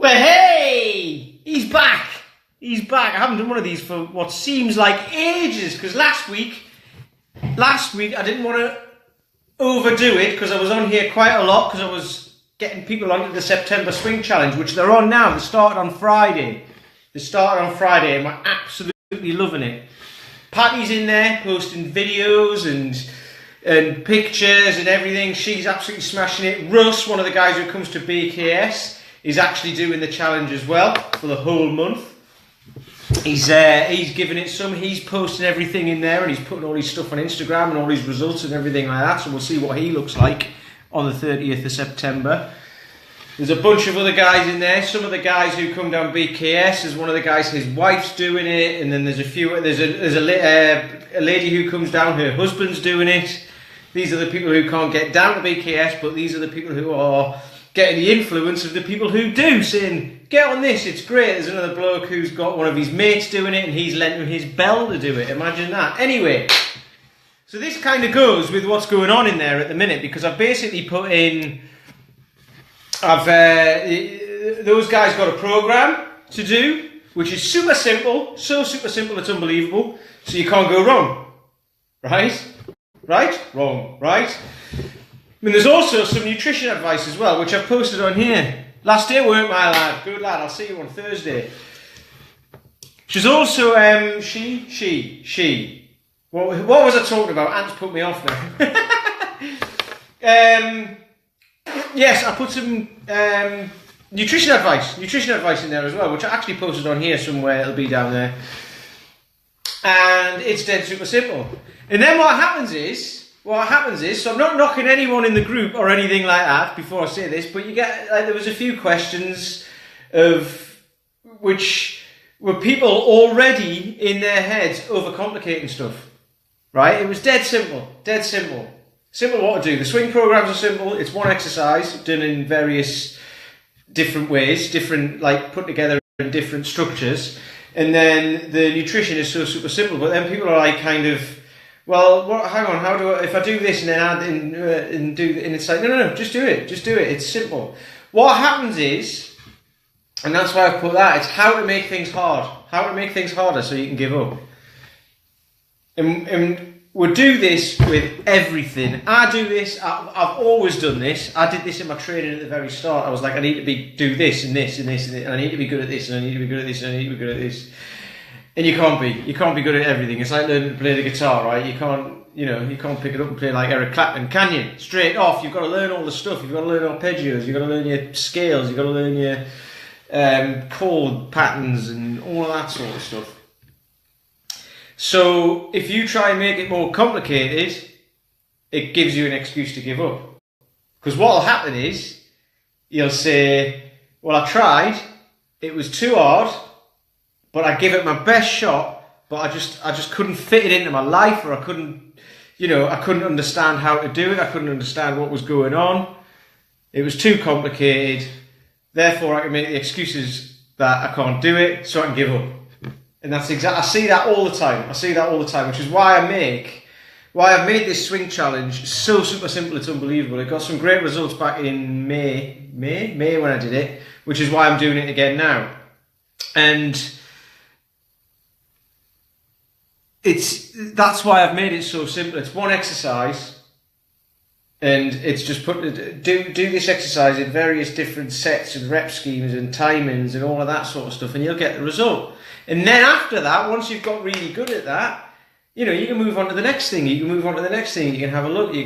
Well, hey! He's back! He's back. I haven't done one of these for what seems like ages, because last week I didn't want to overdo it, because I was on here quite a lot, because I was getting people onto the September Swing Challenge, which they're on now. They started on Friday. And we're absolutely loving it. Patty's in there posting videos and pictures and everything. She's absolutely smashing it. Russ, one of the guys who comes to BKS, is actually doing the challenge as well for the whole month. He's giving it some. He's posting everything in there, and he's putting all his stuff on Instagram and all his results and everything like that. So we'll see what he looks like on the 30th of September. There's a bunch of other guys in there. Some of the guys who come down BKS. There's one of the guys, his wife's doing it, and then there's a few. There's a lady who comes down. Her husband's doing it. These are the people who can't get down to BKS, but these are the people who are getting the influence of the people who do, saying, get on this, it's great. There's another bloke who's got one of his mates doing it, and he's lent him his bell to do it. Imagine that. Anyway, so this kind of goes with what's going on in there at the minute, because I've basically put in, those guys got a program to do, which is super simple, so super simple it's unbelievable, so you can't go wrong. Right? Right? Wrong. Right? I mean, there's also some nutrition advice as well, which I've posted on here. Last day weren't my lad. Good lad, I'll see you on Thursday. She's also, What was I talking about? Ant's put me off now. Yes, I put some nutrition advice in there as well, which I actually posted on here somewhere. It'll be down there. And it's dead super simple. And then what happens is, so I'm not knocking anyone in the group or anything like that before I say this, but you get, like, there was a few questions of which were people already in their heads overcomplicating stuff, right? It was dead simple. Simple what to do. The swing programs are simple. It's one exercise done in various different ways, put together in different structures, and then the nutrition is so super simple. But then people are like, kind of, well, hang on, how do I, if I do this and then add in and it's like, no, just do it, it's simple. What happens is, and that's why I've put that, it's how to make things harder so you can give up. And we'll do this with everything. I do this, I've always done this. I did this in my training at the very start. I was like, I need to do this and this and this and this, and I need to be good at this and I need to be good at this and I need to be good at this. And you can't be good at everything. It's like learning to play the guitar, right? You can't pick it up and play like Eric Clapton, can you? Straight off, you've got to learn all the stuff. You've got to learn arpeggios, you've got to learn your scales, you've got to learn your chord patterns and all of that sort of stuff. So if you try and make it more complicated, it gives you an excuse to give up. Because what will happen is, you'll say, well, I tried, it was too hard, but I give it my best shot, but I just couldn't fit it into my life, or I couldn't understand how to do it, I couldn't understand what was going on, it was too complicated, therefore I can make the excuses that I can't do it, so I can give up. And that's exactly, I see that all the time, which is why I've made this swing challenge so super simple, it's unbelievable. It got some great results back in May when I did it, which is why I'm doing it again now. And that's why I've made it so simple. It's one exercise, and it's just do this exercise in various different sets and rep schemes and timings and all of that sort of stuff, and you'll get the result. And then after that, once you've got really good at that, you can move on to the next thing. You can have a look. You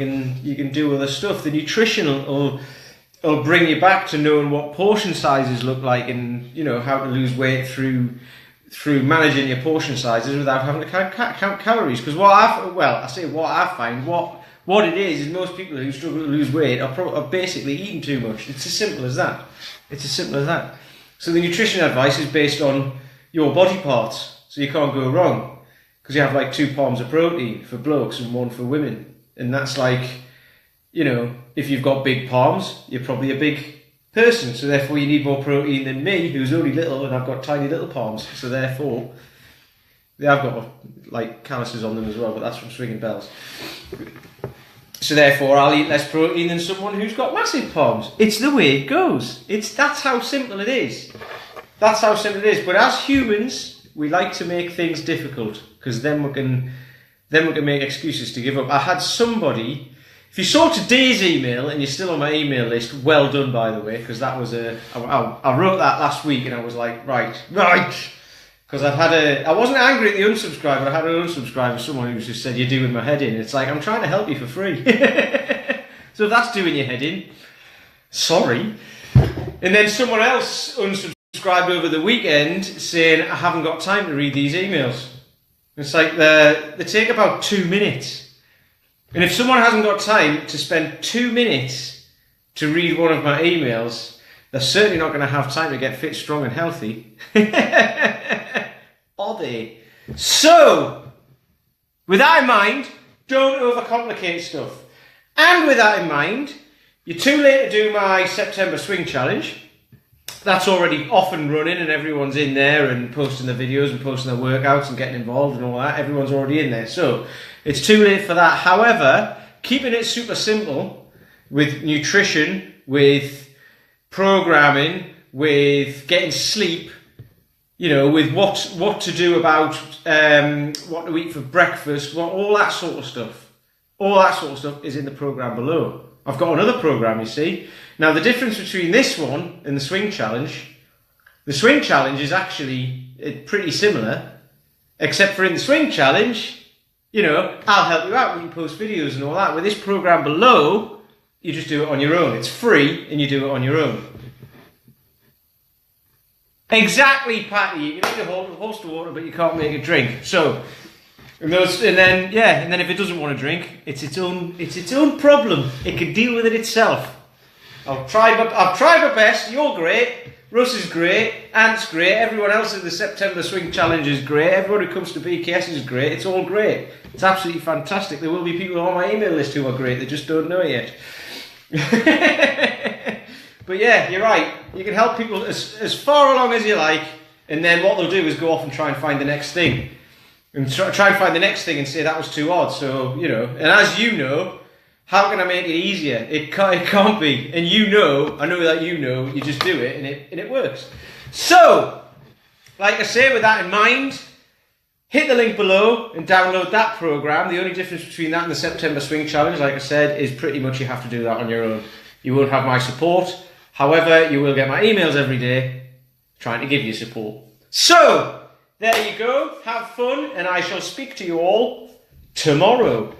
can do other stuff. The nutrition will bring you back to knowing what portion sizes look like, and how to lose weight through managing your portion sizes without having to count calories. Because what I find, what it is most people who struggle to lose weight are basically eating too much. It's as simple as that. So the nutrition advice is based on your body parts, so you can't go wrong, because you have like 2 palms of protein for blokes and 1 for women, and that's like, if you've got big palms, you're probably a big person, so therefore you need more protein than me, who's only little, and I've got tiny little palms, so therefore I've got like calluses on them as well, but that's from swinging bells. So therefore, I'll eat less protein than someone who's got massive palms. It's the way it goes. That's how simple it is. That's how simple it is. But as humans, we like to make things difficult because then we can make excuses to give up. I had somebody. If you saw today's email and you're still on my email list, well done, by the way, because that was I wrote that last week and I was like, right. Because I wasn't angry at the unsubscribe, but I had an unsubscribe, someone who just said, you're doing my head in. It's like, I'm trying to help you for free. So if that's doing your head in, sorry. And then someone else unsubscribed over the weekend saying, I haven't got time to read these emails. It's like, they take about 2 minutes. And if someone hasn't got time to spend 2 minutes to read one of my emails, they're certainly not going to have time to get fit, strong and healthy. Are they? So, with that in mind, don't overcomplicate stuff. And with that in mind, you're too late to do my September swing challenge. That's already off and running and everyone's in there and posting their videos and posting their workouts and getting involved and all that. Everyone's already in there. So, it's too late for that. However, keeping it super simple with nutrition, with programming, with getting sleep, you know, with what to do about what to eat for breakfast, all that sort of stuff. All that sort of stuff is in the program below. I've got another program, you see. Now, the difference between this one and the swing challenge is actually pretty similar, except for in the swing challenge, you know, I'll help you out when you post videos and all that. With this program below, you just do it on your own. It's free and you do it on your own. Exactly, Patty. You can eat a horse to water, but you can't make it drink. So, and then if it doesn't want to drink, it's its own problem. It can deal with it itself. I've tried my best. You're great. Russ is great. Ant's great. Everyone else in the September Swing Challenge is great. Everyone who comes to BKS is great. It's all great. It's absolutely fantastic. There will be people on my email list who are great. They just don't know it yet. But yeah, you're right. You can help people as far along as you like, and then what they'll do is go off and try and find the next thing. And try and find the next thing and say that was too odd. So, you know, and as you know, how can I make it easier? It can't be. And you know, I know that you know, you just do it and it works. So, like I say, with that in mind, hit the link below and download that program. The only difference between that and the September Swing Challenge, like I said, is pretty much you have to do that on your own. You won't have my support. However, you will get my emails every day trying to give you support. So, there you go. Have fun, and I shall speak to you all tomorrow.